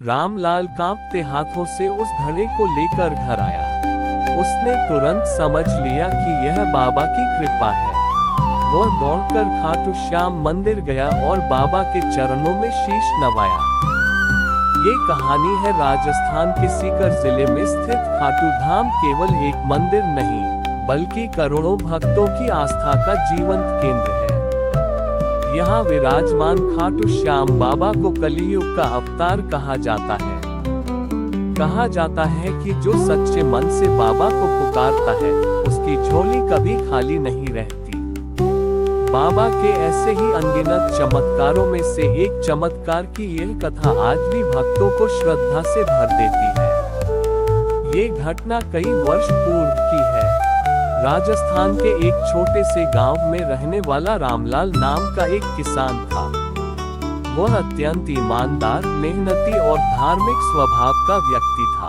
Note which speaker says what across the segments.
Speaker 1: रामलाल कांपते हाथों से उस घड़े को लेकर घर आया। उसने तुरंत समझ लिया कि यह बाबा की कृपा है। वह दौड़कर खाटू श्याम मंदिर गया और बाबा के चरणों में शीश नवाया। ये कहानी है राजस्थान के सीकर जिले में स्थित खाटू धाम केवल एक मंदिर नहीं, बल्कि करोड़ों भक्तों की आस्था का जीवंत केंद्र है। यहाँ विराजमान खाटू श्याम बाबा को कलियुग का अवतार कहा जाता है। कहा जाता है कि जो सच्चे मन से बाबा को पुकारता है, उसकी झोली कभी खाली नहीं रहती। बाबा के ऐसे ही अनगिनत चमत्कारों में से एक चमत्कार की यह कथा आज भी भक्तों को श्रद्धा से भर देती है। ये घटना कई वर्ष पूर्व की है। राजस्थान के एक छोटे से गांव में रहने वाला रामलाल नाम का एक किसान था। वह अत्यंत ईमानदार, मेहनती और धार्मिक स्वभाव का व्यक्ति था।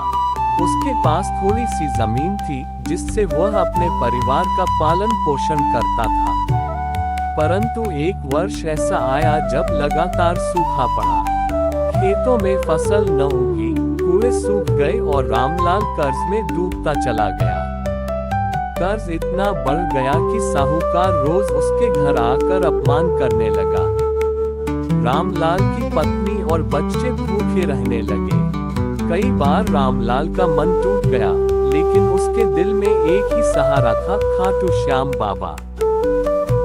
Speaker 1: उसके पास थोड़ी सी जमीन थी, जिससे वह अपने परिवार का पालन पोषण करता था। परंतु एक वर्ष ऐसा आया जब लगातार सूखा पड़ा। खेतों में फसल न उगी, कुएं सूख गए और रामलाल कर्ज में डूबता चला गया। कर्ज इतना बढ़ गया कि साहूकार रोज उसके घर आकर अपमान करने लगा। रामलाल की पत्नी और बच्चे भूखे रहने लगे। कई बार रामलाल का मन टूट गया, लेकिन उसके दिल में एक ही सहारा था, खाटू श्याम बाबा।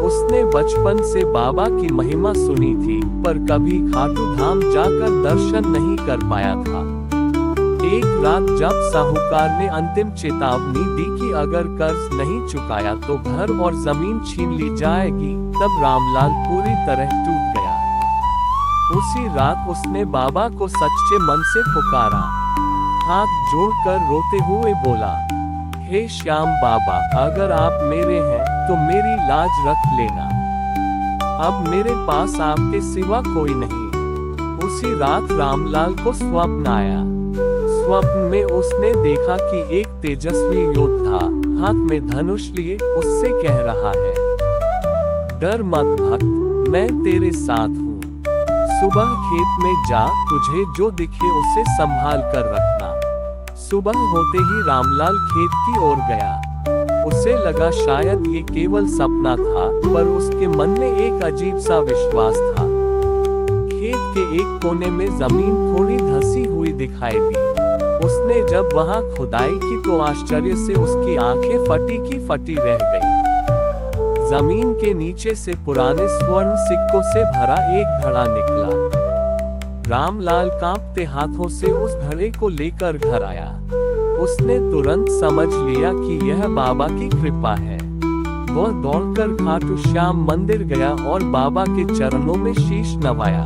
Speaker 1: उसने बचपन से बाबा की महिमा सुनी थी, पर कभी खाटू धाम जाकर दर्शन नहीं कर पाया था। एक रात जब साहूकार ने अंतिम चेतावनी दी कि अगर कर्ज नहीं चुकाया तो घर और जमीन छीन ली जाएगी, तब रामलाल पूरी तरह टूट गया। उसी रात उसने बाबा को सच्चे मन से पुकारा। हाथ जोड़कर रोते हुए बोला, हे श्याम बाबा, अगर आप मेरे हैं तो मेरी लाज रख लेना। अब मेरे पास आपके सिवा कोई नहीं। उसी रात रामलाल को स्वप्न आया। स्वप्न में उसने देखा कि एक तेजस्वी योद्धा हाथ में धनुष लिए उससे कह रहा है, डर मत भक्त, मैं तेरे साथ हूँ। सुबह खेत में जा, तुझे जो दिखे उसे संभाल कर रखना। सुबह होते ही रामलाल खेत की ओर गया। उसे लगा शायद ये केवल सपना था, पर उसके मन में एक अजीब सा विश्वास था। खेत के एक कोने में जमीन थोड़ी धंसी हुई दिखाई दी। उसने जब वहां खुदाई की तो आश्चर्य से उसकी आंखें फटी की फटी रह गईं। जमीन के नीचे से पुराने स्वर्ण सिक्कों से भरा एक घड़ा निकला। रामलाल कांपते हाथों से उस घड़े को लेकर घर आया। उसने तुरंत समझ लिया कि यह बाबा की कृपा है। वह दौड़कर खाटू श्याम मंदिर गया और बाबा के चरणों में शीश नवाया।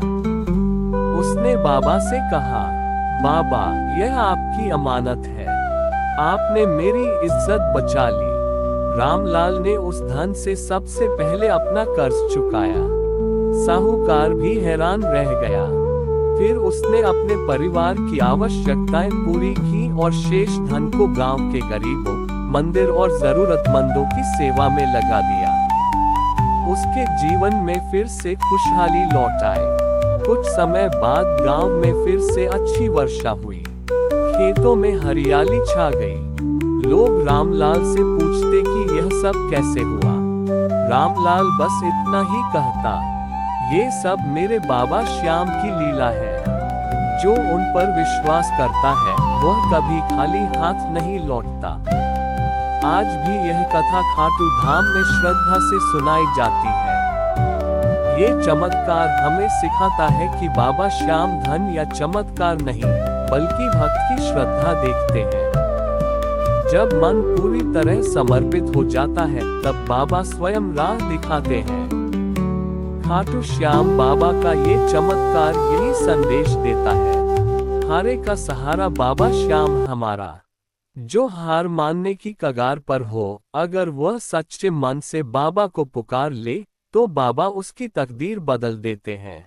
Speaker 1: उसने बाबा से कहा, बाबा, यह आपकी अमानत है। आपने मेरी इज्जत बचा ली। रामलाल ने उस धन से सबसे पहले अपना कर्ज चुकाया। साहूकार भी हैरान रह गया। फिर उसने अपने परिवार की आवश्यकताएं पूरी की और शेष धन को गांव के गरीबों, मंदिर और जरूरतमंदों की सेवा में लगा दिया। उसके जीवन में फिर से खुशहाली लौट आई। कुछ समय बाद गांव में फिर से अच्छी वर्षा हुई। खेतों में हरियाली छा गई। लोग रामलाल से पूछते कि यह सब कैसे हुआ। रामलाल बस इतना ही कहता, ये सब मेरे बाबा श्याम की लीला है। जो उन पर विश्वास करता है, वह कभी खाली हाथ नहीं लौटता। आज भी यह कथा खाटू धाम में श्रद्धा से सुनाई जाती है। ये चमत्कार हमें सिखाता है कि बाबा श्याम धन या चमत्कार नहीं, बल्कि भक्त की श्रद्धा देखते हैं। जब मन पूरी तरह समर्पित हो जाता है, तब बाबा स्वयं राह दिखाते हैं। खाटू श्याम बाबा का ये चमत्कार यही संदेश देता है, हारे का सहारा बाबा श्याम हमारा। जो हार मानने की कगार पर हो, अगर वह सच्चे मन से बाबा को पुकार ले, तो बाबा उसकी तकदीर बदल देते हैं।